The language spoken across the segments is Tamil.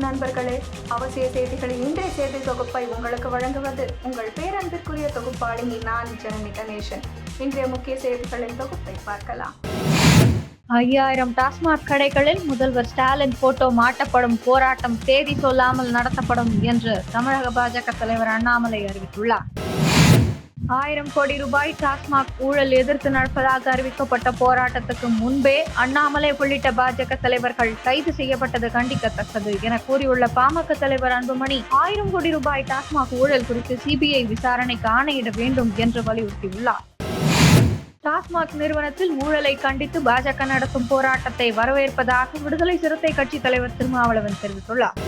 நண்பர்களே, அவசிய செய்திகளின் இன்றைய செய்தி தொகுப்பை உங்களுக்கு வழங்குவது உங்கள் பேரன்பிற்குரிய தொகுப்பாளினி நான் ஜனனி கணேசன். இன்றைய முக்கிய செய்திகளின் தொகுப்பை பார்க்கலாம். 5000 டாஸ்மாக் கடைகளில் முதல்வர் ஸ்டாலின் போட்டோ மாட்டப்படும், போராட்டம் தேதி சொல்லாமல் நடத்தப்படும் என்று தமிழக பாஜக தலைவர் அண்ணாமலை அறிவித்துள்ளார். 1000 கோடி ரூபாய் டாஸ்மாக் ஊழல் எதிர்த்து நடப்பதாக அறிவிக்கப்பட்ட போராட்டத்துக்கு முன்பே அண்ணாமலை உள்ளிட்ட பாஜக தலைவர்கள் கைது செய்யப்பட்டது கண்டிக்கத்தக்கது என கூறியுள்ள பாமக தலைவர் அன்புமணி, 1000 கோடி ரூபாய் டாஸ்மாக் ஊழல் குறித்து சிபிஐ விசாரணைக்கு ஆணையிட வேண்டும் என்று வலியுறுத்தியுள்ளார். டாஸ்மாக் நிறுவனத்தில் ஊழலை கண்டித்து பாஜக நடத்தும் போராட்டத்தை வரவேற்பதாக விடுதலை சிறுத்தை கட்சி தலைவர் திருமாவளவன் தெரிவித்துள்ளார்.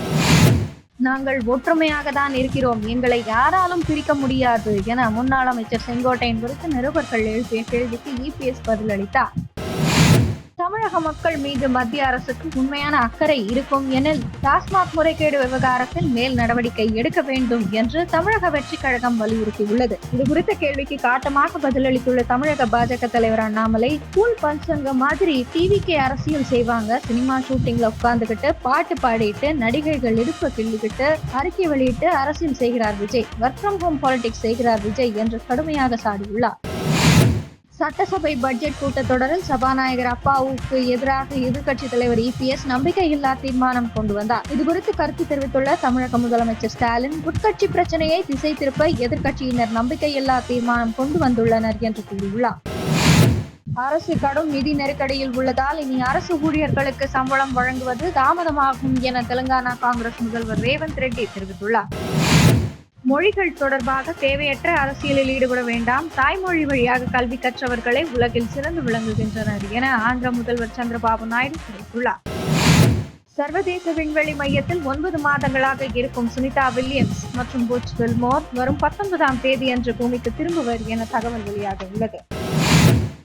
நாங்கள் ஒற்றுமையாக தான் இருக்கிறோம், எங்களை யாராலும் பிரிக்க முடியாது என முன்னாள் அமைச்சர் செங்கோட்டையன் குறித்து நிருபர்கள் எழுப்பிய கேள்விக்கு இபிஎஸ் பதிலளித்தார். தமிழக மக்கள் மீது மத்திய அரசுக்கு உண்மையான அக்கறை இருக்கும் எனில் டாஸ்மாக் முறைகேடு விவகாரத்தில் மேல் நடவடிக்கை எடுக்க வேண்டும் என்று தமிழக வெற்றி கழகம் வலியுறுத்தியுள்ளது. இது குறித்த கேள்விக்கு காட்டமாக பதிலளித்துள்ள தமிழக பாஜக தலைவர் அண்ணாமலை, ஸ்கூல் பசங்க மாதிரி டிவிக்கு அரசியல் செய்வாங்க, சினிமா ஷூட்டிங்ல உட்கார்ந்துகிட்டு பாட்டு பாடிட்டு நடிகைகள் இடுப்ப கிள்ளிக்கிட்டு அறிக்கை வெளியிட்டு அரசியல் செய்கிறார் Vijay, work from home politics செய்கிறார் விஜய் என்று கடுமையாக சாடியுள்ளார். சட்டசபை பட்ஜெட் கூட்டத்தொடரில் சபாநாயகர் அப்பாவுக்கு எதிராக எதிர்க்கட்சி தலைவர் இபிஎஸ் நம்பிக்கையில்லா தீர்மானம் கொண்டு வந்தார். இதுகுறித்து கருத்து தெரிவித்துள்ள தமிழக முதலமைச்சர் ஸ்டாலின், உட்கட்சி பிரச்சனையை திசை திருப்ப எதிர்க்கட்சியினர் நம்பிக்கையில்லா தீர்மானம் கொண்டு வந்துள்ளனர் என்று கூறியுள்ளார். அரசு கடும் நிதி நெருக்கடியில் உள்ளதால் இனி அரசு ஊழியர்களுக்கு சம்பளம் வழங்குவது தாமதமாகும் என தெலுங்கானா காங்கிரஸ் முதல்வர் ரேவந்த் ரெட்டி தெரிவித்துள்ளார். மொழிகள் தொடர்பாக தேவையற்ற அரசியலில் ஈடுபட வேண்டாம், தாய்மொழி வழியாக கல்வி கற்றவர்களை உலகில் சிறந்து விளங்குகின்றனர் என ஆந்திர முதல்வர் சந்திரபாபு நாயுடு தெரிவித்துள்ளார். சர்வதேச விண்வெளி மையத்தில் 9 மாதங்களாக இருக்கும் சுனிதா வில்லியம்ஸ் மற்றும் புச் வில்மோர் வரும் 19ஆம் தேதியன்று பூமிக்கு திரும்புவர் என தகவல் வெளியாக உள்ளது.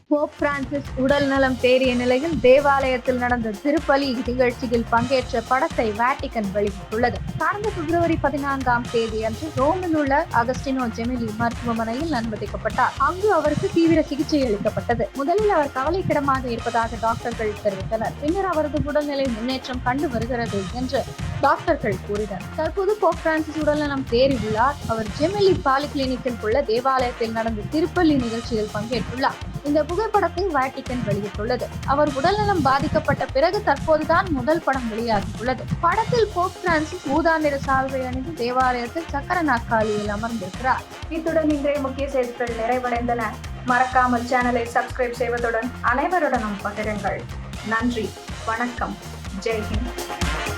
போப் பிரான்சிஸ் உடல் நலம் தேறிய நிலையில் தேவாலயத்தில் நடந்த திருப்பலி நிகழ்ச்சியில் பங்கேற்ற படத்தை வாட்டிகன் வெளியிட்டுள்ளது. கடந்த பிப்ரவரி 14ஆம் தேதி அன்று ரோமில் உள்ள அகஸ்டினோ ஜெமிலி மருத்துவமனையில் அனுமதிக்கப்பட்டார். அங்கு அவருக்கு தீவிர சிகிச்சை அளிக்கப்பட்டது. முதலில் அவர் கவலைக்கிடமாக இருப்பதாக டாக்டர்கள் தெரிவித்தனர். பின்னர் அவரது உடல்நிலை முன்னேற்றம் கண்டு வருகிறது என்று டாக்டர்கள் கூறினர். தற்போது போப் பிரான்சிஸ் உடல்நலம் தேறியுள்ளார். அவர் ஜெமிலி பாலிகிளினிக்கில் உள்ள தேவாலயத்தில் நடந்த திருப்பலி நிகழ்ச்சியில் பங்கேற்றுள்ளார். இந்த புகைப்படத்தை வாட்டிகன் வெளியிட்டுள்ளது. அவர் உடல்நலம் பாதிக்கப்பட்ட பிறகு தற்போதுதான் முதல் படம் வெளியாகியுள்ளது. படத்தில் போப் பிரான்சிஸ் ஊதா நிற சால்வை அணிந்து தேவாலயத்தில் சக்கர நாற்காலியில் அமர்ந்திருக்கிறார். இத்துடன் இன்றைய முக்கிய செய்திகள் நிறைவடைந்தன. மறக்காமல் சேனலை சப்ஸ்கிரைப் செய்வதுடன் அனைவருடனும் பகிருங்கள். நன்றி, வணக்கம், ஜெய் ஹிந்த்.